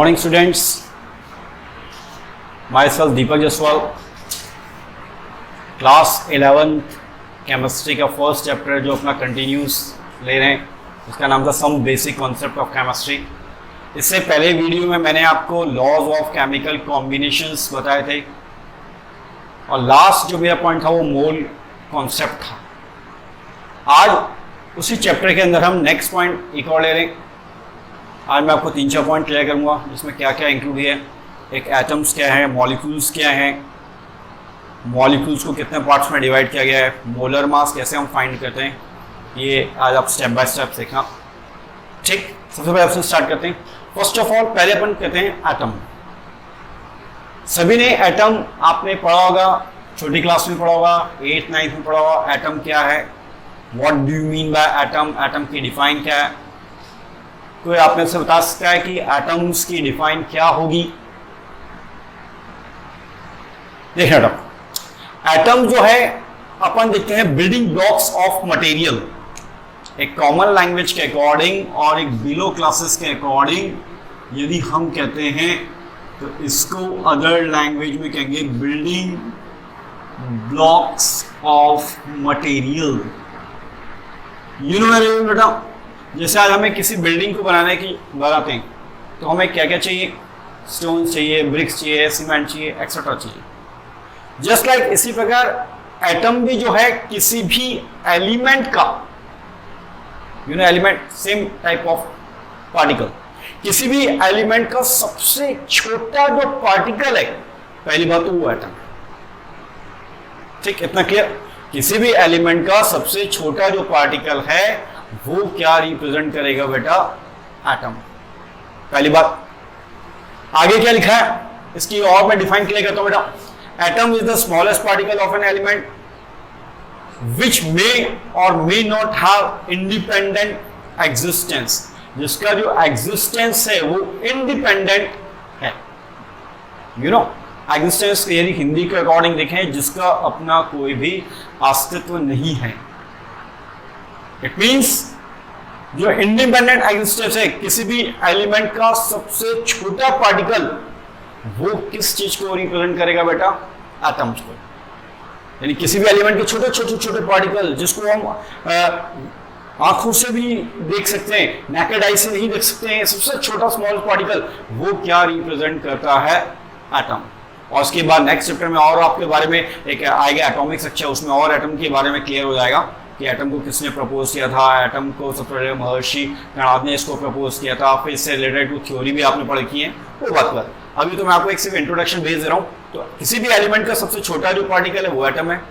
morning students, myself Deepak Jaswal, class 11th chemistry का first chapter जो अपना continues ले रहे हैं उसका नाम था some basic concept of chemistry. इससे पहले वीडियो में मैंने आपको लॉज ऑफ केमिकल कॉम्बिनेशंस बताए थे और लास्ट जो मेरा पॉइंट था वो मोल कॉन्सेप्ट था। आज उसी चैप्टर के अंदर हम नेक्स्ट पॉइंट एक और ले रहे हैं। आज मैं आपको 3-4 पॉइंट क्लियर करूँगा जिसमें क्या क्या इंक्लूड है, एक एटम्स क्या है, मॉलिक्यूल्स क्या हैं, मॉलिक्यूल्स को कितने पार्ट्स में डिवाइड किया गया है, मोलर मास कैसे हम फाइंड करते हैं, ये आज आप स्टेप बाय स्टेप सीखना। ठीक, सबसे पहले आपसे स्टार्ट करते हैं। फर्स्ट ऑफ ऑल पहले अपन कहते हैं एटम। सभी ने एटम आपने पढ़ा होगा, छोटी क्लास में पढ़ा होगा, 8th 9th में पढ़ा होगा। एटम क्या है, what do you mean by atom, atom की डिफाइन क्या है। कोई आपने से बता सकता है कि एटम्स की डिफाइन क्या होगी? देखना एटम जो है अपन देखते हैं बिल्डिंग ब्लॉक्स ऑफ मटेरियल। एक कॉमन लैंग्वेज के अकॉर्डिंग और एक बिलो क्लासेस के अकॉर्डिंग यदि हम कहते हैं तो इसको अदर लैंग्वेज में कहेंगे building blocks of material. You know मेरे बेटा, जैसे आज हमें किसी बिल्डिंग को बनाते हैं तो हमें क्या क्या चाहिए, स्टोन चाहिए, ब्रिक्स चाहिए, सीमेंट चाहिए, एक्सेट्रा चाहिए। जस्ट लाइक इसी प्रकार एटम भी जो है किसी भी एलिमेंट का, you know element same type of particle, किसी भी एलिमेंट का सबसे छोटा जो पार्टिकल है, पहली बात तो वो एटम। ठीक, इतना क्लियर। किसी भी एलिमेंट का सबसे छोटा जो पार्टिकल है वो क्या रिप्रेजेंट करेगा बेटा, एटम। पहली बात। आगे क्या लिखा है इसकी और मैं डिफाइन क्लियर करता हूं बेटा। Atom is the smallest particle of an element which may और may not have independent existence, जिसका जो एग्जिस्टेंस है वो इंडिपेंडेंट है। यू नो एग्जिस्टेंस यदि हिंदी के अकॉर्डिंग देखें, जिसका अपना कोई भी अस्तित्व नहीं है। इट मीन्स जो इंडिपेंडेंट एग्जिस्टेंस है किसी भी एलिमेंट का सबसे छोटा पार्टिकल, वो किस चीज को रिप्रेजेंट करेगा बेटा, एटम्स को। यानी किसी भी एलिमेंट के छोटे छोटे छोटे पार्टिकल जिसको हम आंखों से भी देख सकते हैं, नेकेड आई से नहीं देख सकते हैं, सबसे छोटा स्मॉल पार्टिकल, वो क्या रिप्रेजेंट करता है, एटम। और उसके बाद नेक्स्ट चैप्टर में और आपके बारे में एक आएगा एटॉमिक स्ट्रक्चर, उसमें और एटम के बारे में क्लियर हो जाएगा कि एटम को किसने प्रपोज किया था। एटम को सबसे पहले महर्षि कणाद ने इसको प्रपोज किया था, फिर इससे रिलेटेड कुछ थ्योरी भी आपने पढ़ी की है, वो बात कर। अभी तो मैं आपको एक सिर्फ इंट्रोडक्शन भेज दे रहा हूँ। तो किसी भी एलिमेंट का सबसे छोटा जो पार्टिकल है वो एटम है,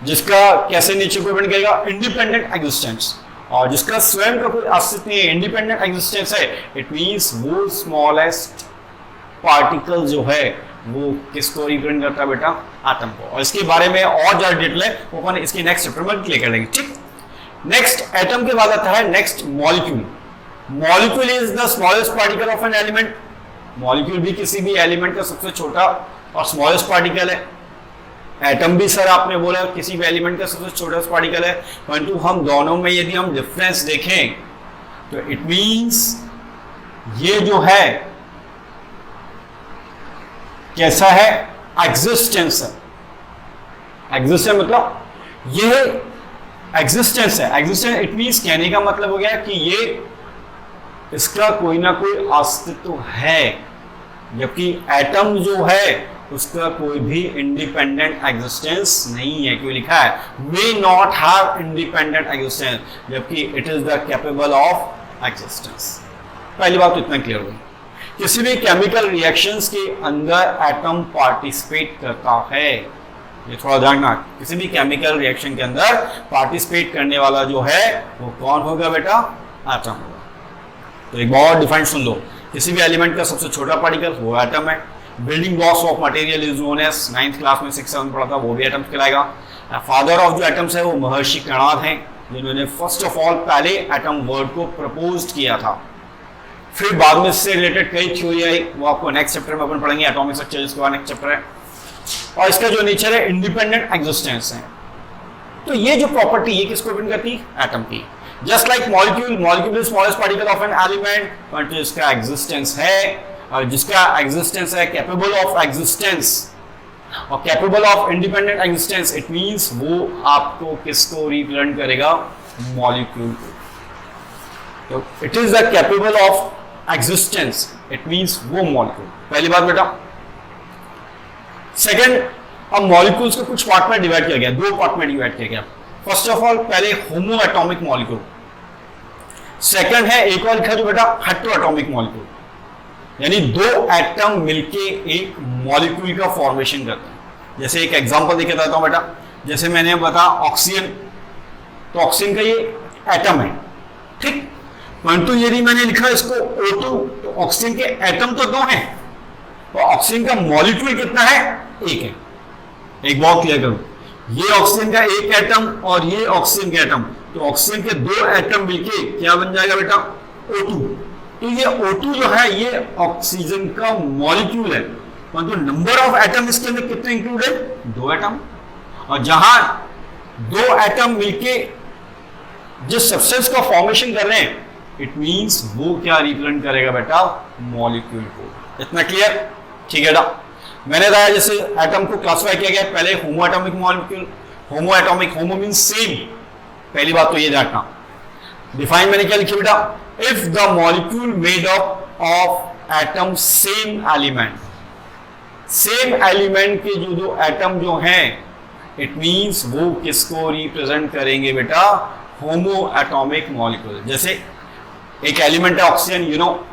जिसका कैसे नीचे को डिपेंड करेगा, इंडिपेंडेंट एग्जिस्टेंस। और जिसका स्वयं का कोई अस्तित्व नहीं है, इंडिपेंडेंट एग्जिस्टेंस है, इट मीन्स वो स्मॉलेस्ट पार्टिकल जो है वो किसको रिप्रेजेंट करता है बेटा, एटम को। और इसके बारे में और ज्यादा डिटेल है वो अपन इसके नेक्स्ट चैप्टर में क्लियर कर लेंगे। ठीक, नेक्स्ट एटम के बाद आता है next molecule. Molecule is the smallest particle of an element. Molecule भी किसी भी एलिमेंट का सबसे छोटा और स्मॉलेस्ट पार्टिकल है। एटम भी सर आपने बोला किसी भी एलिमेंट का सबसे छोटा पार्टिकल है, परंतु हम दोनों में यदि हम डिफरेंस देखें तो इट मीन्स ये जो है कैसा है, एग्जिस्टेंस है। एग्जिस्टेंस मतलब ये एग्जिस्टेंस है। एग्जिस्टेंस इट मीन्स कहने का मतलब हो गया कि ये इसका कोई ना कोई अस्तित्व है, जबकि एटम जो है उसका कोई भी इंडिपेंडेंट एग्जिस्टेंस नहीं है। क्यों लिखा है, may not have independent existence, जबकि it is the capable of existence. पहली बात तो इतना क्लियर हुई। किसी भी केमिकल रिएक्शंस के अंदर एटम पार्टिसिपेट करता है, ये थोड़ा ध्यान रखना। किसी भी केमिकल रिएक्शन के अंदर पार्टिसिपेट करने वाला जो है वो कौन होगा बेटा, एटम होगा। तो एक बहुत डिफाइन सुन लो, किसी भी एलिमेंट का सबसे छोटा पार्टिकल वो एटम है। Building blocks of material is known as, 9th class में 6-7 पढ़ा था, वो भी एटम्स कहलाएगा। फादर ऑफ जो एटम्स है वो महर्षि कणाद हैं, जिन्होंने फर्स्ट ऑफ ऑल पहले एटम वर्ड को प्रपोज किया था। फिर बाद में इससे रिलेटेड कई थ्योरी आई, वो आपको नेक्स्ट चैप्टर में अपन पढ़ेंगे, एटॉमिक स्ट्रक्चर इसके बाद नेक्स्ट चैप्टर है। और इसका जो नेचर है इंडिपेंडेंट एग्जिस्टेंस है। तो ये जो प्रॉपर्टी ये किसको डिपेंड करती है, एटम की। Just like molecule, molecule is smallest particle of an element, but जिसका एग्जिस्टेंस है और जिसका एग्जिस्टेंस है कैपेबल ऑफ एग्जिस्टेंस और capable of independent existence, it means वो आपको किसको रिप्रेजेंट करेगा? मॉलिक्यूल को। तो it is the capable of existence, it means वो मॉलिक्यूल। पहली बात बेटा। सेकंड, अब मॉलिक्यूल्स को कुछ पार्ट में डिवाइड किया गया, दो पार्ट में डिवाइड किया गया। फर्स्ट ऑफ ऑल पहले होमो एटॉमिक मॉलिक्यूल, सेकंड है एक और लिखा जो बेटा हेटेरो एटॉमिक मॉलिक्यूल, यानी दो एटम मिलके एक मॉलिक्यूल का फॉर्मेशन करते हैं। जैसे एक एग्जांपल देके देता हूं बेटा, जैसे मैंने बताया ऑक्सीजन, तो ऑक्सीजन का ये एटम है, ठीक, परंतु यदि मैंने लिखा इसको O2, तो ऑक्सीजन के एटम तो दो हैं, तो ऑक्सीजन का मॉलिक्यूल कितना है? एक है। एक बात क्लियर करूं, ये ऑक्सीजन का एक एटम और ये ऑक्सीजन का एटम, तो ऑक्सीजन के दो एटम मिलके क्या बन जाएगा बेटा? O2। तो ये O2 जो है ये ऑक्सीजन का मॉलिक्यूल है, परंतु नंबर ऑफ एटम इसके अंदर कितने इंक्लूड है? दो एटम। और जहां दो एटम मिलके जिस सब्सटेंस का फॉर्मेशन कर रहे हैं, इट मींस वो क्या रिप्रेजेंट करेगा बेटा? मॉलिक्यूल को। इतना क्लियर? ठीक है बेटा। मैंने बताया जैसे एटम को क्लासिफाई किया गया, पहले homo atomic molecule, homo atomic, homo means same, पहली बात तो ये जानना। डिफाइन मैंने क्या लिखा बेटा? If the molecule made up of atom same element, same element के जो दो एटम जो हैं, इट मींस वो किसको रिप्रेजेंट करेंगे बेटा? होमो एटॉमिक मॉलिक्यूल। जैसे एक एलिमेंट है oxygen, you know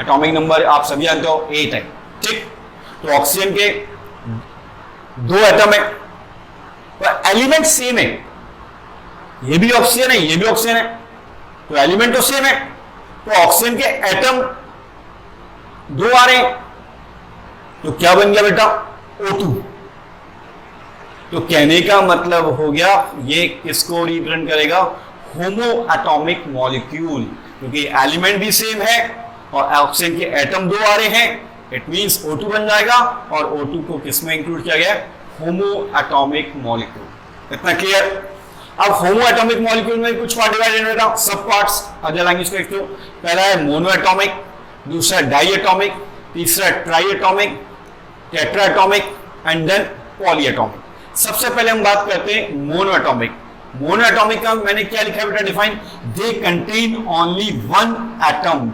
atomic number आप सभी जानते हो 8 है, ठीक, तो ऑक्सीजन के दो एटम है पर एलिमेंट सेम है, ये भी ऑक्सीजन है ये भी ऑक्सीजन है, तो एलिमेंट तो सेम है, तो ऑक्सीजन के एटम दो आ रहे हैं, तो क्या बन गया बेटा? O2। तो कहने का मतलब हो गया ये किसको रिप्रेजेंट करेगा? होमो एटॉमिक मॉलिक्यूल, क्योंकि एलिमेंट भी सेम है और ऑक्सीजन के एटम दो आ रहे हैं, इट मींस O2 बन जाएगा, और O2 को किसमें इंक्लूड किया गया? होमो एटॉमिक मॉलिक्यूल। इतना क्लियर? अब होमो एटॉमिक मॉलिक्यूल में कुछ पार्ट डिवाइडेड होगा, सब पार्ट्स। अदर लैंग्वेज को देखते हो, पहला है मोनो एटॉमिक, दूसरा डाई एटॉमिक, तीसरा tri atomic, tetra atomic and then poly atomic. सबसे पहले हम बात करते हैं मोनो एटॉमिक। मोनो एटॉमिक का मैंने क्या लिखा है बेटा डिफाइन? दे कंटेन ओनली वन एटम,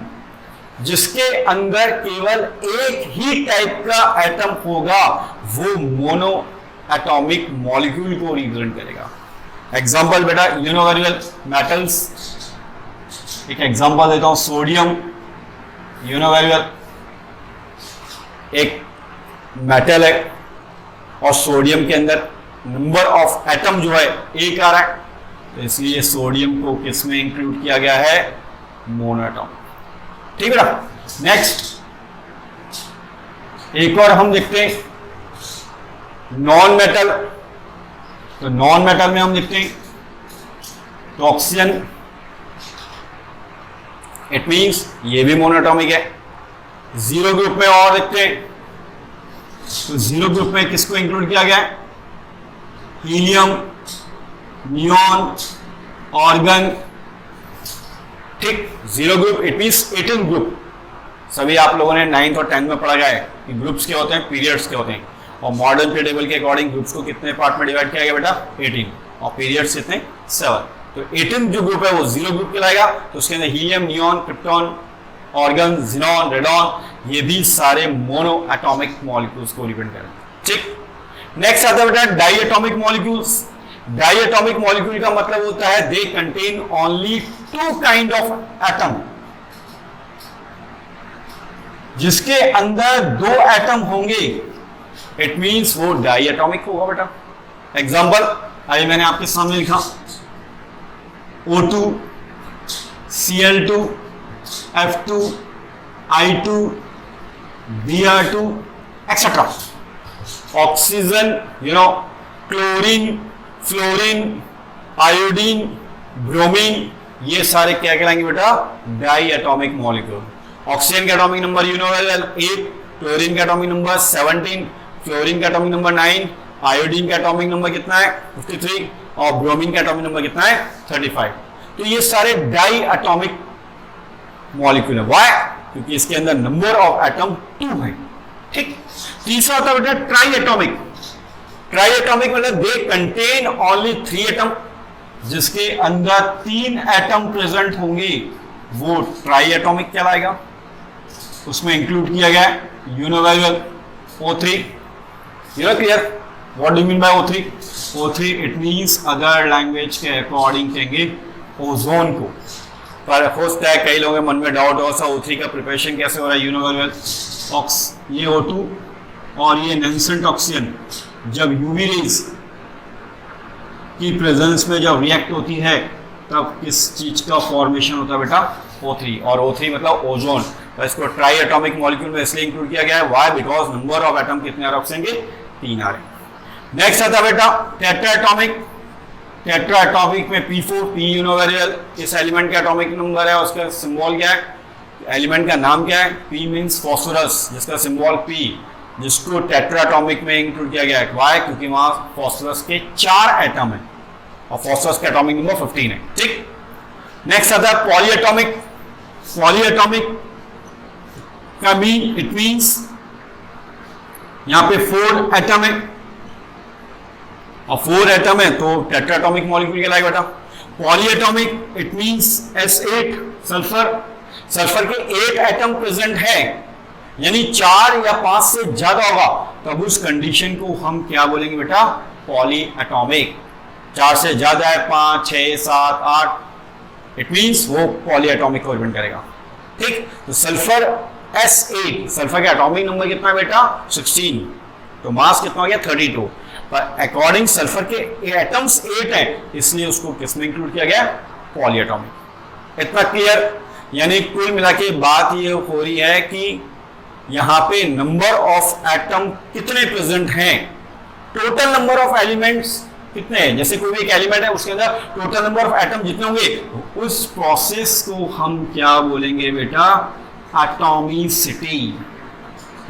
जिसके अंदर केवल एक ही टाइप का एटम होगा, वो मोनो एटॉमिक मॉलिक्यूल को रिप्रेजेंट करेगा। एग्जांपल बेटा you know very well metals, एक एग्जांपल देता हूं, sodium, you know very well एक मेटल है और सोडियम के अंदर नंबर ऑफ एटम जो है एक आ रहा है, तो इसलिए सोडियम को किसमें इंक्लूड किया गया है? Mono atom. ठीक है ना? नेक्स्ट एक और हम देखते हैं नॉन मेटल, तो नॉन मेटल में हम देखते हैं तो ऑक्सीजन, इट मींस ये भी मोनोएटॉमिक है। जीरो ग्रुप में और देखते हैं तो जीरो ग्रुप में किसको इंक्लूड किया गया है? हीलियम, नियॉन, ऑर्गन, ठीक। Zero group it means 18 group. सभी आप लोगों ने 9th और 10th में पढ़ा गया है कि ग्रुप्स क्या होते हैं, पीरियड्स क्या होते हैं, और मॉडर्न पीरियड टेबल के अकॉर्डिंग ग्रुप्स को कितने पार्ट में डिवाइड किया गया बेटा? 18, और पीरियड्स कितने? 7। तो 18 जो ग्रुप है वो जीरो ग्रुप कहलाएगा। तो उसके अंदर helium, neon, krypton, argon, xenon, radon, ये भी सारे मोनो एटॉमिक मॉलिक्यूल्स को रिप्रेजेंट करेंगे। ठीक। नेक्स्ट आता है बेटा di atomic molecules. Di atomic molecule का मतलब होता है they contain only 2 kind of atom, जिसके अंदर 2 एटम होंगे, इट मींस वो डाई एटॉमिक होगा बेटा। एग्जांपल आइए मैंने आपके सामने लिखा O2, Cl2, F2, I2, Br2 etcetera. Oxygen, chlorine, fluorine, iodine, bromine, ये सारे क्या कहलाएंगे बेटा? Di atomic molecule. ऑक्सीजन का एटॉमिक नंबर 8, क्लोरीन का एटॉमिक नंबर 17, फ्लोरीन का एटॉमिक नंबर 9, आयोडीन का एटॉमिक नंबर कितना है? 53, और ब्रोमीन का एटॉमिक नंबर कितना है? 35। तो ये सारे डाई एटॉमिक मॉलिक्यूल है। व्हाई? क्योंकि इसके अंदर नंबर ऑफ एटम 2 है। ठीक। तीसरा होता है बेटा ट्राई एटॉमिक। ट्राई एटॉमिक मतलब दे कंटेन ओनली 3 एटम, जिसके अंदर 3 एटम प्रेजेंट होंगे वो ट्राई एटॉमिक कहलाएगा। उसमें इंक्लूड किया गया universal O3। Clear? What do mean by O3? O3 it means other language के अकॉर्डिंग कहेंगे ओजोन को। पर हो सकता है कई लोगों के मन में डाउट हो सा O3 का प्रिपरेशन कैसे हो रहा है। यूनिवर्सल ऑक्स, ये O2 और ये नेसेंट ऑक्सीजन जब यूवी रेज की प्रेजेंस में जब रिएक्ट होती है तब किस चीज का फॉर्मेशन होता है बेटा? O3। और O3 मतलब ओजोन। तो इसको ट्राई एटॉमिक मॉलिक्यूल में इसलिए इंक्लूड किया गया है। Why? Because number of atom कितने आ रहे ऑक्सीजन के? 3 आ रहे। नेक्स्ट आता बेटा टेट्रा एटॉमिक। टेट्रा एटॉमिक में P4, P यूनिवर्सल इस एलिमेंट का एटॉमिक नंबर है, उसका सिंबल क्या है? एलिमेंट का नाम क्या है? P मींस फॉस्फोरस, जिसका सिंबल P, जिसको टेट्रा एटॉमिक में इंक्लूड किया गया है। व्हाई? क्योंकि वहां फॉस्फोरस के 4 एटम है और फॉस्फोरस का एटॉमिक नंबर 15 है। ठीक। नेक्स्ट आता है पॉलीएटॉमिक। पॉलीएटॉमिक का मीन इट मींस यहां पे 4 एटम है और 4 एटम है तो टेट्राटॉमिक मॉलिक्यूल कहलाएगा बेटा। Polyatomic it means S8 sulphur. Sulphur के 8 एटम प्रेजेंट है, यानी 4 या 5 से ज्यादा होगा तब उस कंडीशन को हम क्या बोलेंगे बेटा? पॉलीएटॉमिक। 4 से ज्यादा है 5, 6, 7, 8, इट मींस वो पॉलीएटॉमिक को रिप्रेजेंट करेगा। ठीक। तो सल्फर S8, सल्फर का एटॉमिक नंबर कितना है बेटा? 16। तो मास कितना हो गया? 32। पर अकॉर्डिंग सल्फर के एटम्स 8 हैं, इसलिए उसको किसमें इंक्लूड किया गया? पॉलीएटॉमिक। इतना क्लियर? यानी कुल मिला के बात ये हो रही है कि यहां पे नंबर ऑफ एटम कितने प्रेजेंट हैं, टोटल नंबर ऑफ एलिमेंट्स कितने हैं। जैसे कोई भी एक एलिमेंट है उसके अंदर टोटल नंबर ऑफ एटम जितने होंगे उस प्रोसेस को हम क्या बोलेंगे बेटा? एटॉमिसिटी।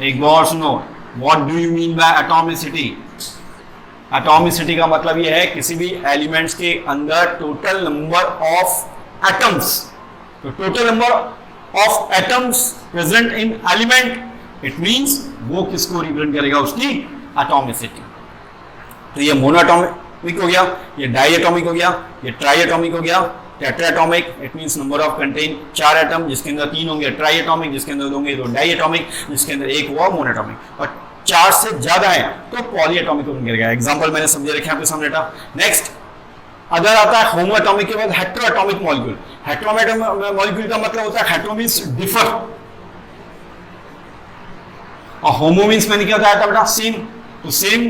एक बार सुनो, what do you mean by atomicity? Atomicity का मतलब यह है किसी भी एलिमेंट्स के अंदर टोटल नंबर ऑफ एटम्स। तो total number of atoms present in element, it means वो किसको रिप्रेजेंट करेगा? उसकी एटॉमिसिटी। तो ये मोनोएटॉमिक हो गया, ये डाईएटॉमिक हो गया, ये ट्राईएटॉमिक हो गया। Tetraatomic it means number of contain 4 atom, जिसके अंदर 3 होंगे। ट्राईएटॉमिक जिसके अंदर होंगे 2 डाईएटॉमिक, जिसके अंदर 1 हुआ मोनोएटॉमिक। और 4 से ज्यादा है तो पॉलीएटॉमिक को करेगा। एग्जांपल मैंने समझे रखे आपके सामने बेटा। नेक्स्ट अगर आता है होमोएटॉमिक के बाद हेटेरोएटॉमिक मॉलिक्यूल। हेटेरोएटॉमिक मॉलिक्यूल का मतलब होता है हेटेरो मींस डिफर और होमो मींस मैंने क्या बताया था बेटा? सेम। तो सेम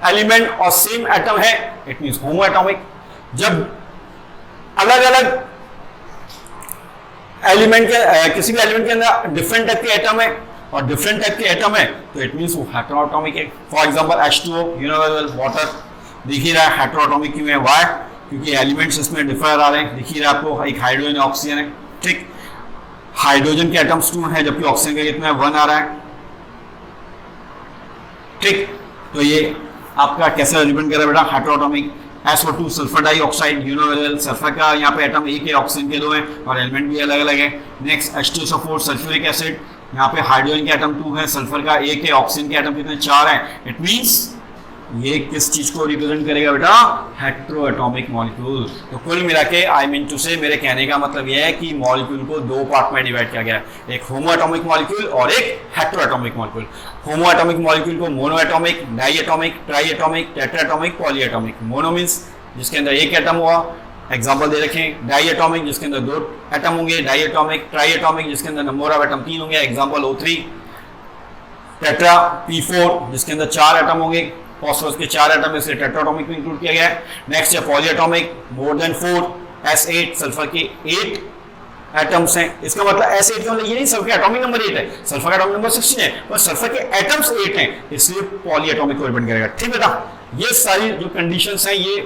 एलिमेंट और सेम एटम है, इट मींस होमोएटॉमिक। जब अलग अलग एलिमेंट के किसी भी एलिमेंट के अंदर डिफरेंट टाइप के एटम है और डिफरेंट टाइप के एटम है तो इट मींस वो हेटेरोएटॉमिक है। For example H2O universal water, दिख ही रहा है हेटेरोएटॉमिक क्यों है? व्हाई? क्योंकि एलिमेंट्स इसमें डिफर आ रहे हैं। दिख ही रहा है आपको, एक हाइड्रोजन ऑक्सीजन है। ठीक। हाइड्रोजन के एटम्स 2 हैं जबकि ऑक्सीजन का कितना है? 1 आ रहा है। ठीक। तो ये आपका कैसे रिप्रेजेंट कर रहा है बेटा? हेटेरोएटॉमिक। SO2 sulphur dioxide universal, sulphur का यहाँ पे एटम 1 है, ऑक्सीजन के 2 हैं और एलिमेंट भी अलग अलग है। नेक्स्ट H2SO4 सल्फ्यूरिक एसिड, यहाँ पे हाइड्रोजन के एटम 2 है, सल्फर का 1 है, ऑक्सीजन के एटम कितने? 4 हैं। इट मींस ये किस चीज को रिप्रेजेंट करेगा बेटा? हेटेरोएटॉमिक मॉलिक्यूल। तो कुल मिला के आई मीन टू से मेरे कहने का मतलब यह है कि मॉलिक्यूल को 2 पार्ट में डिवाइड किया गया है, एक होमोएटॉमिक मॉलिक्यूल और एक हेटेरोएटॉमिक मॉलिक्यूल। होमोएटॉमिक मॉलिक्यूल को मोनोएटॉमिक, डाईएटॉमिक, ट्राईएटॉमिक, टेट्राएटॉमिक, पॉलीएटॉमिक। मोनो मींस जिसके अंदर 1 एटम हुआ, एग्जांपल दे रखें। डाईएटॉमिक जिसके अंदर 2 एटम होंगे, डाईएटॉमिक। ट्राईएटॉमिक जिसके अंदर नंबर ऑफ एटम 3 होंगे, एग्जांपल O3। टेट्रा P4 जिसके अंदर 4 एटम होंगे, फॉस्फोरस के 4 एटम इसलिए टेट्राएटॉमिक में इंक्लूड किया गया है। नेक्स्ट है polyatomic, more than 4, S8 sulphur के 8 एटम्स हैं। इसका मतलब S8 का मतलब ये नहीं सल्फर का एटॉमिक नंबर 8 है, सल्फर का एटॉमिक नंबर 16 है, पर सल्फर के एटम्स 8 हैं इसलिए पॉलीएटॉमिक को रिप्रेजेंट करेगा। ठीक बेटा, ये सारी जो कंडीशंस हैं ये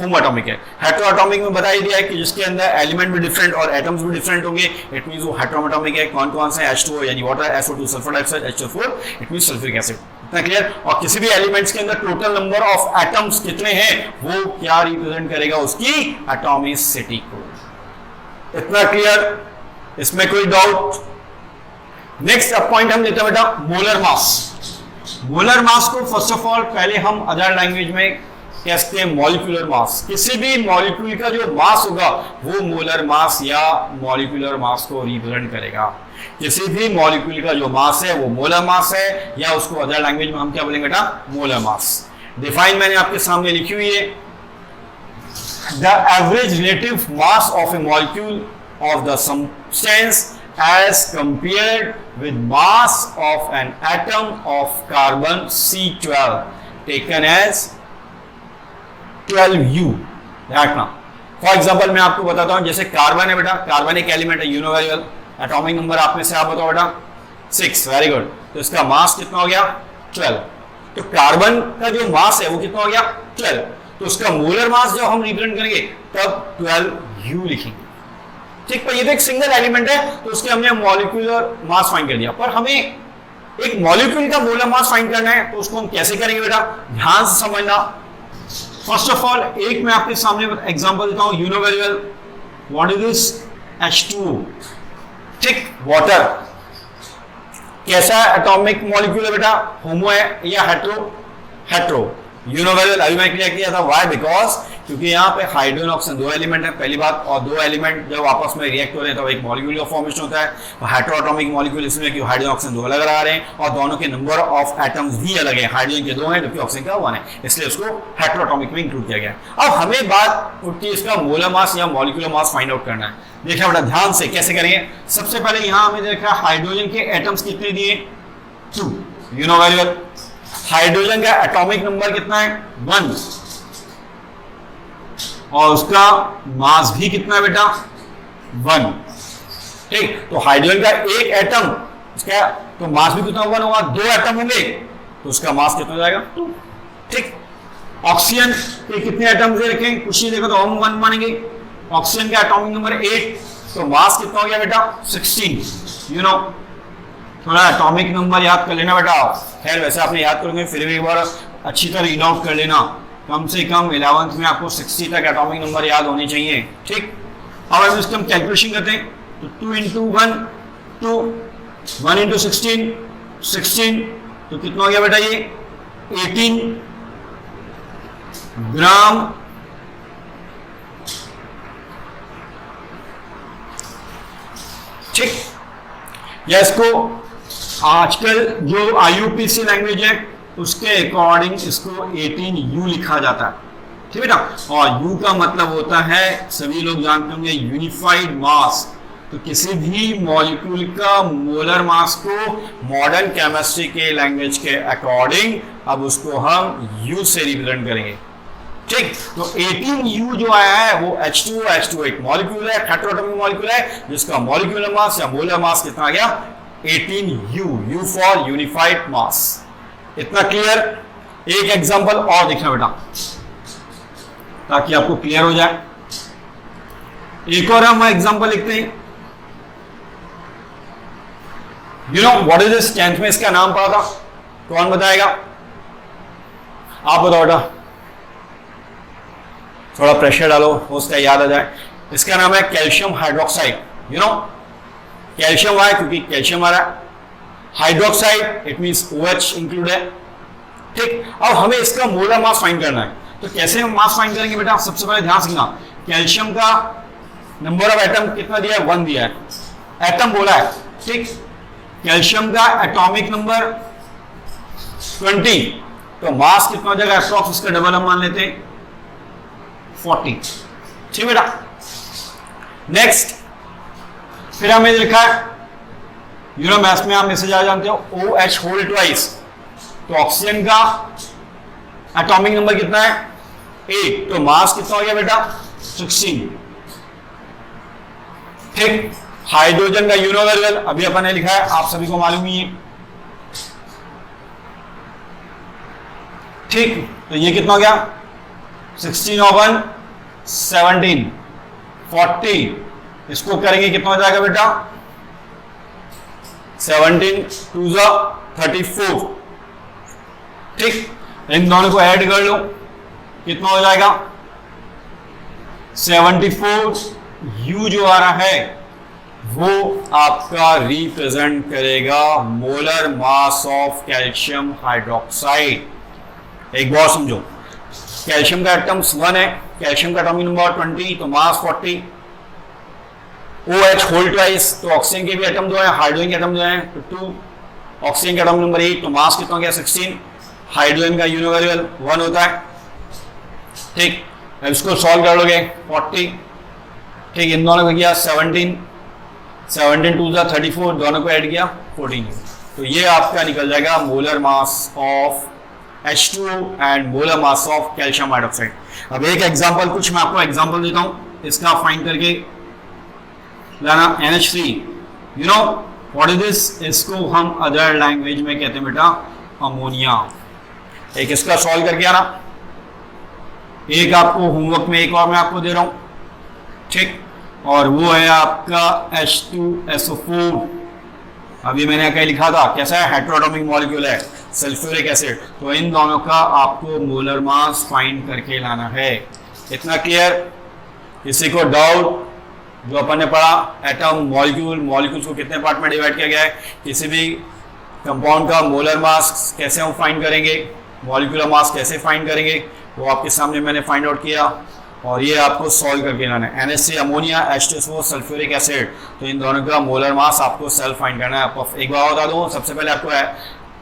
होमोएटॉमिक है। हेटेरोएटॉमिक में बता ही दिया है कि जिसके अंदर एलिमेंट भी डिफरेंट और एटम्स भी डिफरेंट होंगे, इट मींस वो हेटेरोएटॉमिक है। कौन कौन से? H2O यानी water, SO2 sulphur dioxide, H2O4 it means sulphuric acid. इतना क्लियर? और किसी भी एलिमेंट्स के अंदर टोटल नंबर ऑफ एटम्स कितने हैं वो क्या रिप्रेजेंट करेगा? उसकी एटॉमिसिटी को। इतना क्लियर? इसमें कोई डाउट? नेक्स्ट अब पॉइंट हम लेते हैं बेटा मोलर मास। मोलर मास को फर्स्ट ऑफ ऑल पहले हम अदर लैंग्वेज में कहते हैं मॉलिक्यूलर मास। किसी भी मॉलिक्यूल का जो मास होगा वो मोलर मास या मॉलिक्यूलर मास को रिप्रेजेंट करेगा। किसी भी मॉलिक्यूल का जो मास है वो मोलर मास है, या उसको अदर लैंग्वेज में हम क्या बोलेंगे बेटा? Molar mass. डिफाइन मैंने आपके सामने लिखी हुई है, the average relative mass of A molecule of the substance as compared with mass of an atom of carbon C12 taken as 12U। रखना फॉर एग्जाम्पल मैं आपको बताता हूं, जैसे कार्बन है बेटा, कार्बन एक एलिमेंट है यूनिवर्सल, एटॉमिक नंबर आप में से आप बताओ बेटा 6, वेरी गुड। तो इसका मास कितना हो गया? 12। तो कार्बन का जो मास है वो कितना हो गया? 12। तो उसका मोलर मास जब हम रिप्रेजेंट करेंगे तब 12U लिखेंगे, ठीक। पर ये तो एक सिंगल एलिमेंट है तो उसके हमने मॉलिक्यूलर मास फाइंड कर दिया, पर हमें एक मॉलिक्यूल का मोलर मास फाइंड करना है तो उसको हम कैसे करेंगे बेटा? ध्यान से समझना। फर्स्ट ऑफ ऑल एक मैं आपके सामने एग्जांपल देता हूं, universal, what is this? H2O, ठीक, वाटर। कैसा एटॉमिक मॉलिक्यूल है बेटा? होमो है या हेट्रो? हेट्रो। यूनिवर्सल अभी मैं क्लियर किया था, व्हाई? बिकॉज क्योंकि यहाँ पे हाइड्रोजन ऑक्सीजन दो एलिमेंट है, पहली बात, और दो एलिमेंट जब आपस में रिएक्ट हो रहे हैं तो एक मॉलिक्यूल का फॉर्मेशन होता है। और हेट्रोएटॉमिक मॉलिक्यूल इसमें कि हाइड्रोजन ऑक्सीजन दो अलग आ रहे हैं और दोनों के नंबर ऑफ एटम्स भी अलग है, हाइड्रोजन के 2 हैं जबकि ऑक्सीजन का 1 है, इसलिए उसको हेट्रोएटॉमिक में इंक्लूड किया गया। अब हमें बात उठती है इसका मोलर मास या मॉलिक्यूलर मास फाइंड आउट करना है। देखना बेटा ध्यान से कैसे करेंगे। सबसे पहले यहाँ हमें देखा हाइड्रोजन के एटम्स कितने दिए? 2, यूनिवर्सल। हाइड्रोजन का एटॉमिक नंबर कितना है? 1, और उसका मास भी कितना है बेटा? 1, ठीक। तो हाइड्रोजन का एक एटम, इसका तो मास भी कितना 1 होगा, 2 एटम होंगे तो उसका मास कितना हो जाएगा? 2, ठीक। ऑक्सीजन के कितने एटम दे रखे हैं? कुछ नहीं देखो तो हम 1 मानेंगे। ऑक्सीजन का एटॉमिक नंबर 8, तो मास कितना हो गया बेटा? 16। यू नो, थोड़ा एटॉमिक नंबर याद कर लेना बेटा। खैर वैसे आपने याद करोगे फिर भी एक बार अच्छी तरह रीड आउट कर लेना, कम से कम 11th में आपको 60 तक एटॉमिक नंबर याद होने चाहिए, ठीक। अब हम इसका कैलकुलेशन करते हैं तो 2 × 1 2, 1 × 16 16, तो कितना हो गया बेटा? ये 18 ग्राम ठीक। या इसको आजकल जो IUPAC लैंग्वेज है उसके अकॉर्डिंग इसको 18U लिखा जाता है, ठीक है ना। और U का मतलब होता है, सभी लोग जानते होंगे, यूनिफाइड मास। तो किसी भी मॉलिक्यूल का मोलर मास को मॉडर्न केमिस्ट्री के लैंग्वेज के अकॉर्डिंग अब उसको हम U से रिप्रेजेंट करेंगे, ठीक। तो 18U जो आया है वो H2O एक मॉलिक्यूल है, हेट्रोएटॉमिक मॉलिक्यूल है, जिसका मॉलिक्यूलर मास या मोलर मास कितना आ गया? 18U, U फॉर यूनिफाइड मास। इतना क्लियर? एक एग्जांपल और देखना बेटा ताकि आपको क्लियर हो जाए। एक और हम एग्जांपल लिखते हैं। You know what is this? 10th में इसका नाम पढ़ा था, कौन बताएगा? आप बताओ बेटा, थोड़ा प्रेशर डालो, हो सकता है याद आ जाए। इसका नाम है calcium hydroxide. You know calcium आया क्योंकि कैल्शियम आ रहा है, hydroxide it means OH include है, ठीक। अब हमें इसका मोलर मास फाइंड करना है, तो कैसे हम मास फाइंड करेंगे बेटा? सबसे पहले ध्यान रखना, कैल्शियम का नंबर ऑफ एटम कितना दिया है? 1 दिया है, एटम बोला है, ठीक। कैल्शियम का एटॉमिक नंबर 20, तो मास कितना हो जाएगा? अप्रॉक्स इसका डबल हम मान लेते हैं 40, ठीक बेटा। नेक्स्ट फिर हमें लिखा है, यू नो मैथ्स में आप मैसेज आ जानते हो, OH होल ट्वाइस। तो ऑक्सीजन का एटॉमिक नंबर कितना है? 8, तो मास कितना हो गया बेटा? 16, ठीक। हाइड्रोजन का यूनिवर्सल अभी अपन ने लिखा है, आप सभी को मालूम ही है, ठीक। तो ये कितना हो गया? 16 और 1 17, 40, इसको करेंगे कितना हो जाएगा बेटा? 17 2 34, ठीक, इन दोनों को ऐड कर लो, कितना हो जाएगा 74। U जो आ रहा है वो आपका रिप्रेजेंट करेगा molar mass of calcium hydroxide. एक बार समझो, कैल्शियम का एटम्स 1 है, कैल्शियम का एटॉमिक नंबर 20, तो मास 40। OH होल ट्वाइस, तो ऑक्सीजन के भी एटम 2 है, हाइड्रोजन के एटम 2 है, तो 2। ऑक्सीजन का एटॉमिक नंबर 8, तो मास कितना गया 16। हाइड्रोजन का यूनिवर्सल 1 होता है। ठीक, अब इसको सॉल्व कर लोगे 40। ठीक, इन दोनों को किया 17 2 34, दोनों को ऐड किया 14। तो ये आपका निकल जाएगा molar mass of H2O and molar mass of calcium hydroxide. अब एक एग्जांपल, कुछ मैं आपको एग्जांपल देता हूं, इसका फाइंड करके लाना। NH3, you know what is this? इसको हम अदर लैंग्वेज में कहते हैं बेटा अमोनिया। एक इसका सॉल्व करके आना, एक आपको होमवर्क में एक और मैं आपको दे रहा हूं, ठीक, और वो है आपका H2SO4। अभी मैंने क्या लिखा था, कैसा है, हेटेरोएटॉमिक मॉलिक्यूल है, सल्फ्यूरिक एसिड। तो इन दोनों का आपको मोलर मास फाइंड करके लाना है। इतना क्लियर? किसी को डाउट? जो अपन ने पढ़ा एटम, मॉलिक्यूल्स को कितने पार्ट में डिवाइड किया गया है, किसी भी कंपाउंड का मोलर मास कैसे हम फाइंड करेंगे, मॉलिक्यूलर मास कैसे फाइंड करेंगे, वो आपके सामने मैंने फाइंड आउट किया और ये आपको सॉल्व करके लाना है। NH3 ammonia, H2SO sulphuric acid, तो इन दोनों का मोलर मास आपको सेल्फ फाइंड करना है। आपको एक बार बता दूं, सबसे पहले आपको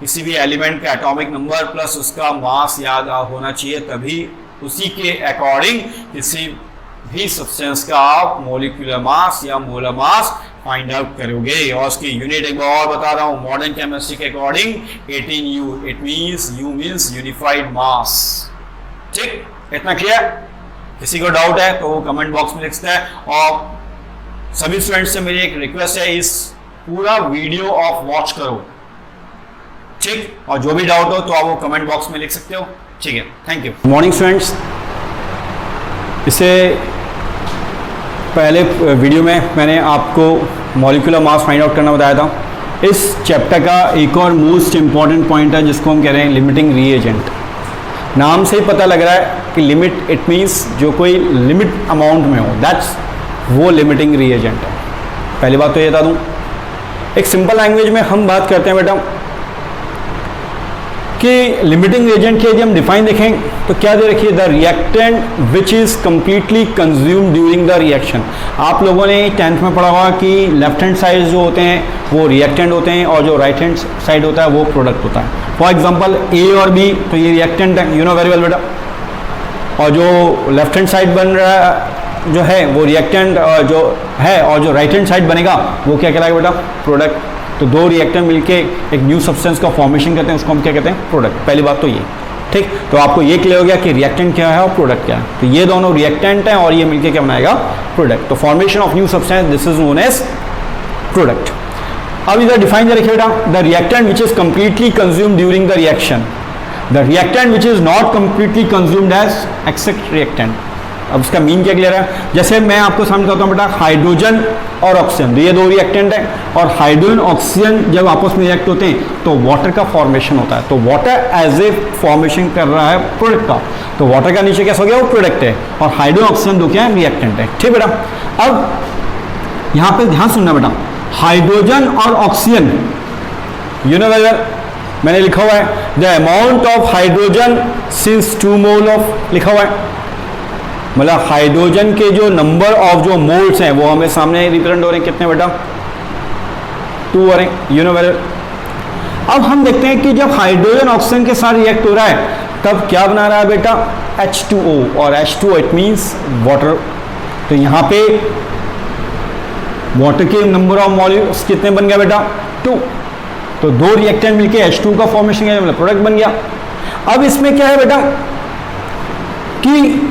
किसी भी एलिमेंट का एटॉमिक नंबर प्लस उसका मास याद होना चाहिए, तभी उसी के अकॉर्डिंग किसी भी सब्सटेंस का आप मॉलिक्यूलर मास या मोलर मास फाइंड आउट करोगे। और उसकी यूनिट एक बार और बता रहा हूं, मॉडर्न केमिस्ट्री के according 18U, it means U means unified mass. ठीक, इतना क्लियर? किसी को डाउट है तो वो कमेंट बॉक्स में लिख सकता है। और सभी स्टूडेंट्स से मेरी एक रिक्वेस्ट है, इस पूरा वीडियो ऑफ वॉच करो, ठीक, और जो भी डाउट हो तो आप वो कमेंट बॉक्स में लिख सकते हो, ठीक है। Thank you. मॉर्निंग स्टूडेंट्स, इससे पहले वीडियो में मैंने आपको मॉलिक्यूलर मास फाइंड आउट करना बताया था। इस चैप्टर का एक और मोस्ट इंपॉर्टेंट पॉइंट है जिसको हम कह रहे हैं लिमिटिंग रिएजेंट। नाम से ही पता लग रहा है कि लिमिट, इट मीन्स जो कोई लिमिट अमाउंट में हो, दैट्स वो लिमिटिंग रिएजेंट है। पहली बात तो ये बता दूं, एक सिंपल लैंग्वेज में हम बात करते हैं बेटा कि लिमिटिंग रिएजेंट की यदि हम डिफाइन देखें तो क्या दे रखी है, the reactant which is completely consume during the reaction. आप लोगों ने 10th में पढ़ा हुआ कि लेफ्ट हैंड साइड जो होते हैं वो रिएक्टेंट होते हैं और जो राइट हैंड साइड होता है वो प्रोडक्ट होता है। फॉर एग्जाम्पल A और B, तो ये रिएक्टेंट है, यू नो वेरी वेल बेटा, और जो लेफ्ट हैंड साइड बन रहा है जो है वो रिएक्टेंट जो है, और जो राइट हैंड साइड बनेगा वो क्या कहलाएगा बेटा, प्रोडक्ट। तो दो रिएक्टेंट मिलके एक न्यू सब्सटेंस का फॉर्मेशन करते हैं, उसको हम क्या कहते हैं, प्रोडक्ट। पहली बात तो ये, ठीक। तो आपको ये क्लियर हो गया कि रिएक्टेंट क्या है और प्रोडक्ट क्या है। तो ये दोनों रिएक्टेंट हैं और ये मिलके क्या बनाएगा, प्रोडक्ट। तो formation of new substance, this is known as product. अब इधर डिफाइन कर रखिए बेटा, the reactant which is completely consumed during the reaction, the reactant which is not completely consumed as except reactant. अब इसका मीन क्या clear है, जैसे मैं आपको समझ बताता हूँ बेटा, हाइड्रोजन और ऑक्सीजन, ये दो रिएक्टेंट हैं और हाइड्रोजन ऑक्सीजन जब आपस में रिएक्ट होते हैं तो वाटर का फॉर्मेशन होता है। तो वाटर एज ए फॉर्मेशन कर रहा है प्रोडक्ट का, तो वाटर का नीचे कैसा हो गया, वो प्रोडक्ट है, और हाइड्रोजन ऑक्सीजन दो क्या है, रिएक्टेंट है, ठीक बेटा। अब यहाँ पे ध्यान सुनना बेटा, हाइड्रोजन और ऑक्सीजन, यू नो वेदर मैंने लिखा हुआ है the amount of hydrogen since 2 mole of, लिखा हुआ है, मतलब हाइड्रोजन के जो नंबर ऑफ जो मोल्स हैं वो हमें सामने रिप्रेजेंट हो रहे हैं, कितने बेटा, 2 हो रहे हैं, यू नो वेदर। अब हम देखते हैं कि जब हाइड्रोजन ऑक्सीजन के साथ रिएक्ट हो रहा है तब क्या बना रहा है बेटा, H2O, और H2O इट मींस वाटर। तो यहाँ पे वाटर के नंबर ऑफ मॉलिक्यूल्स कितने बन गया बेटा, 2। तो दो रिएक्टेंट मिलके H2 का फॉर्मेशन किया, मतलब प्रोडक्ट बन गया। अब इसमें क्या है बेटा कि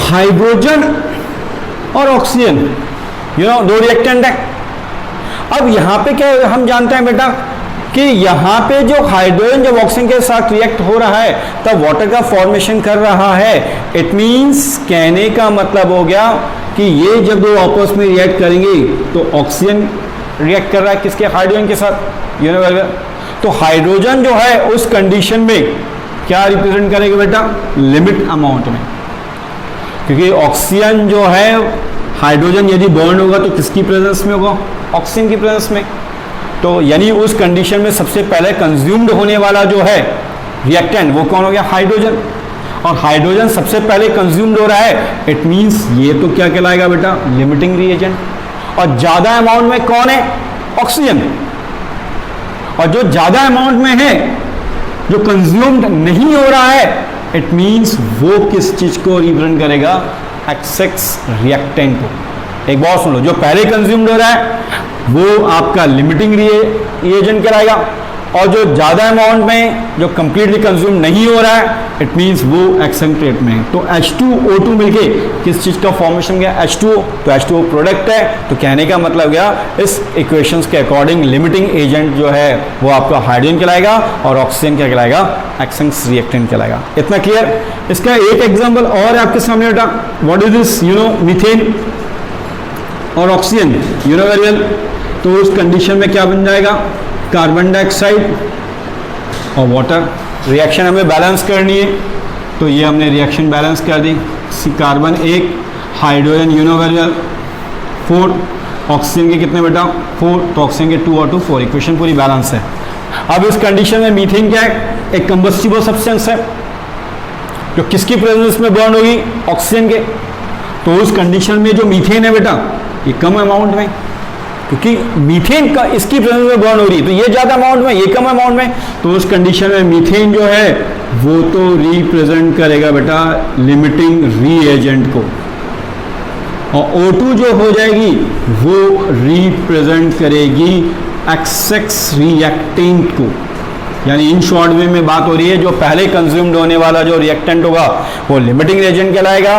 हाइड्रोजन और ऑक्सीजन, यू नो, दो रिएक्टेंट है। अब यहाँ पे क्या है, हम जानते हैं बेटा कि यहाँ पे जो हाइड्रोजन जब ऑक्सीजन के साथ रिएक्ट हो रहा है तब वाटर का फॉर्मेशन कर रहा है। इट मींस कहने का मतलब हो गया कि ये जब दो आपस में रिएक्ट करेंगे तो ऑक्सीजन रिएक्ट कर रहा है किसके, हाइड्रोजन के साथ, यू नो। तो हाइड्रोजन जो है उस कंडीशन में क्या रिप्रेजेंट करेगा बेटा, लिमिट अमाउंट में, क्योंकि ऑक्सीजन जो है, हाइड्रोजन यदि बॉन्ड होगा तो किसकी प्रेजेंस में होगा, ऑक्सीजन की प्रेजेंस में। तो यानी उस कंडीशन में सबसे पहले कंज्यूम्ड होने वाला जो है रिएक्टेंट वो कौन हो गया, हाइड्रोजन, और हाइड्रोजन सबसे पहले कंज्यूम्ड हो रहा है, इट मींस ये तो क्या कहलाएगा बेटा, लिमिटिंग रिएजेंट। और ज्यादा अमाउंट में कौन है, ऑक्सीजन, और जो ज्यादा अमाउंट में है जो कंज्यूम्ड नहीं हो रहा है, इट मींस वो किस चीज को रिप्रेजेंट करेगा, एक्सेस रिएक्टेंट को। एक बार सुन लो, जो पहले कंज्यूम्ड हो रहा है वो आपका लिमिटिंग रिएजेंट कहलाएगा, और जो ज्यादा अमाउंट में जो कंप्लीटली कंज्यूम नहीं हो रहा है, इट मींस वो एक्सेंट्रेट में है। तो H2O2 मिलके किस चीज का फॉर्मेशन गया, H2O, तो H2O प्रोडक्ट है। तो कहने का मतलब गया इस इक्वेशंस के अकॉर्डिंग लिमिटिंग एजेंट जो है वो आपका हाइड्रोजन कहलाएगा, और ऑक्सीजन क्या कहलाएगा, एक्सेस रिएक्टेंट कहलाएगा। इतना क्लियर। इसका एक एग्जाम्पल और आपके सामने बेटा, व्हाट इज दिस, मीथेन और ऑक्सीजन, वेरी वेल। तो उस कंडीशन में क्या बन जाएगा, कार्बन डाइऑक्साइड और वाटर। रिएक्शन हमें बैलेंस करनी है, तो ये हमने रिएक्शन बैलेंस कर दी। कार्बन 1, हाइड्रोजन यूनिवर्सल 4, ऑक्सीजन के कितने बेटा 4, तो ऑक्सीजन के 2 और 2 4, इक्वेशन पूरी बैलेंस है। अब इस कंडीशन में मीथेन क्या है, एक कंबस्टिबल सब्सटेंस है जो किसकी प्रेजेंस में बर्न होगी, ऑक्सीजन के। तो उस कंडीशन में जो मीथेन है बेटा ये कम अमाउंट में, क्योंकि मीथेन का इसकी प्रेजेंस में बर्न हो रही है, तो ये ज्यादा अमाउंट में, ये कम अमाउंट में। तो उस कंडीशन में मीथेन जो है वो तो रिप्रेजेंट करेगा बेटा लिमिटिंग रिएजेंट को, और O2 जो हो जाएगी वो रिप्रेजेंट करेगी एक्सेस रिएक्टेंट को। यानी इन शॉर्ट वे में बात हो रही है, जो पहले कंज्यूम्ड होने वाला जो रिएक्टेंट होगा वो लिमिटिंग रिएजेंट कहलाएगा,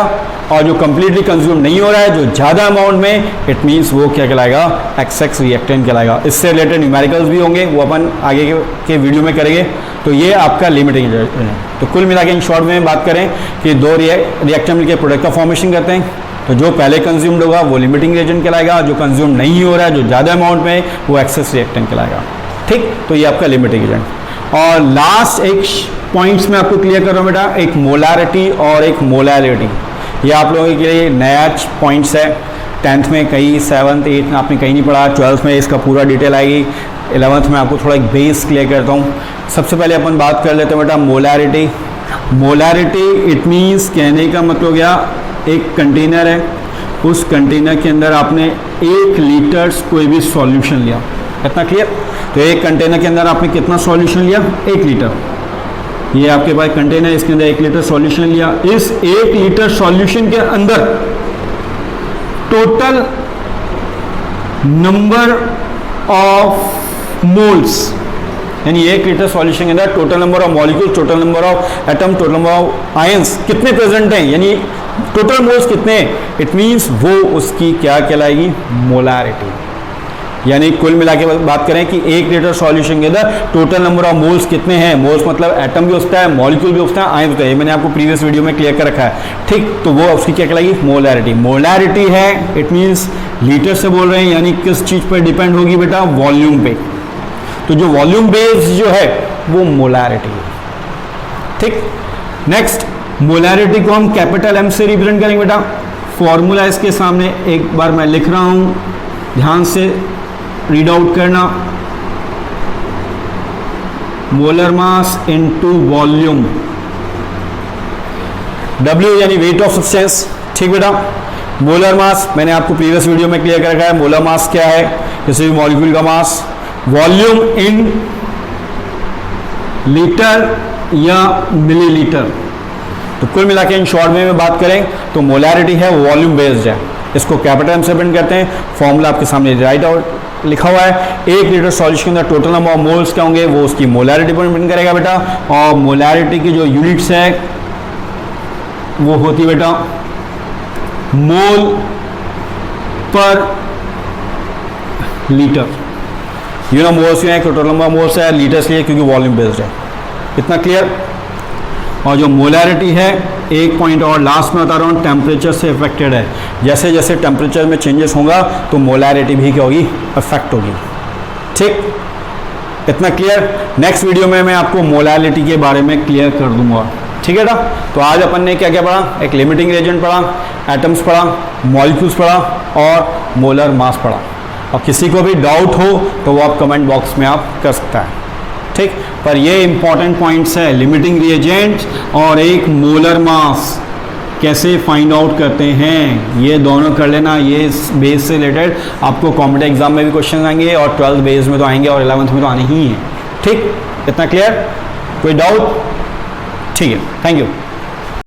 और जो कंप्लीटली कंज्यूम नहीं हो रहा है, जो ज़्यादा अमाउंट में, इट मींस वो क्या कहलाएगा, एक्सेस रिएक्टेंट कहलाएगा। इससे रिलेटेड न्यूमेरिकल्स भी होंगे, वो अपन आगे के वीडियो में करेंगे। तो ये आपका लिमिटिंग रिएजेंट है। तो कुल मिला के इन शॉर्ट में बात करें कि दो रिएक्टर मिलकर प्रोडक्ट का फॉर्मेशन करते हैं। तो जो पहले कंज्यूम्ड होगा वो लिमिटिंग रिएजेंट कहलाएगा, जो कंज्यूम नहीं हो रहा है, जो ज़्यादा अमाउंट में, वो एक्सेस रिएक्टेंट कहलाएगा। ठीक, तो ये आपका लिमिटिंग एजेंट। और लास्ट एक पॉइंट्स में आपको क्लियर कर रहा हूँ बेटा, एक मोलारिटी और एक मोलैरिटी। ये आप लोगों के लिए नया पॉइंट्स है। 10th में कहीं, 7th 8th में आपने कहीं नहीं पढ़ा, 12th में इसका पूरा डिटेल आएगी, 11th में आपको थोड़ा एक बेस क्लियर करता हूँ। सबसे पहले अपन बात कर लेते हैं बेटा मोलैरिटी। मोलैरिटी इट मीन्स, कहने का मतलब क्या, एक कंटेनर है, उस कंटेनर के अंदर आपने 1 लीटर कोई भी सॉल्यूशन लिया, इतना क्लियर। तो एक कंटेनर के अंदर आपने कितना सॉल्यूशन लिया, 1 लीटर। ये आपके पास कंटेनर, इसके अंदर 1 लीटर सॉल्यूशन लिया। इस 1 लीटर सॉल्यूशन के अंदर टोटल नंबर ऑफ मोल्स, यानी 1 लीटर सॉल्यूशन के अंदर total number of molecule, total number of atom, total number of ions कितने प्रेजेंट हैं, यानी टोटल मोल्स कितने, इट मींस वो उसकी क्या कहलाएगी, मोलैरिटी। यानी कुल मिला के बात करें कि 1 लीटर सॉल्यूशन के अंदर टोटल नंबर ऑफ मोल्स कितने हैं। मोल्स मतलब एटम भी होता है, मॉलिक्यूल भी होता है, आयन होता है। ये मैंने आपको प्रीवियस वीडियो में क्लियर कर रखा है, ठीक। तो वो उसकी क्या कहलाएगी, मोलैरिटी। मोलैरिटी है, इट मींस लीटर से बोल रहे हैं, यानी किस चीज पर डिपेंड होगी बेटा, वॉल्यूम पे। तो जो वॉल्यूम बेस्ड जो है वो मोलैरिटी है, ठीक। नेक्स्ट, मोलैरिटी को हम कैपिटल M से रिप्रेजेंट करेंगे बेटा। फॉर्मूला इसके सामने एक बार मैं लिख रहा हूं, ध्यान से रीड आउट करना। Molar mass into volume, W यानी वेट ऑफ सब्सटेंस, ठीक बेटा। मोलर मास मैंने आपको प्रीवियस वीडियो में क्लियर कर रखा है, मोलर मास क्या है, जैसे मॉलिक्यूल का मास। वॉल्यूम इन लीटर या मिलीलीटर। तो कुल मिला के इन शॉर्ट में बात करें तो मोलैरिटी है, वॉल्यूम बेस्ड है, इसको कैपिटल M से प्रिंट करते हैं। फॉर्मूला आपके सामने राइट आउट लिखा हुआ है। 1 लीटर सॉल्यूशन के अंदर टोटल नंबर ऑफ मोल्स क्या होंगे, वो उसकी मोलैरिटी पर प्रिंट करेगा बेटा। और मोलैरिटी की जो यूनिट्स है वो होती बेटा मोल पर लीटर। मोल्स है, टोटल नंबर ऑफ मोल्स है, लीटर्स लिए, क्योंकि वॉल्यूम बेस्ड है, इतना क्लियर। और जो मोलैरिटी है, एक पॉइंट और लास्ट में बता रहा हूँ, टेम्परेचर से इफेक्टेड है। जैसे जैसे टेम्परेचर में चेंजेस होगा तो मोलैरिटी भी क्या होगी, अफेक्ट होगी, ठीक। इतना क्लियर? नेक्स्ट वीडियो में मैं आपको मोलालिटी के बारे में क्लियर कर दूंगा, ठीक है ना? तो आज अपन ने क्या क्या पढ़ा? एक लिमिटिंग रिएजेंट पढ़ा, एटम्स पढ़ा, मॉलिक्यूल्स पढ़ा और मोलर मास पढ़ा। और किसी को भी डाउट हो तो वो आप कमेंट बॉक्स में आप कर सकता है, ठीक? पर ये इंपॉर्टेंट पॉइंट्स है, लिमिटिंग रिएजेंट और एक मोलर मास कैसे फाइंड आउट करते हैं, ये दोनों कर लेना। ये बेस से रिलेटेड आपको कॉम्पिटेटिव एग्जाम में भी क्वेश्चन आएंगे और 12th बेस में तो आएंगे और 11th में तो आने ही है, ठीक? इतना क्लियर? कोई डाउट? ठीक है, थैंक यू।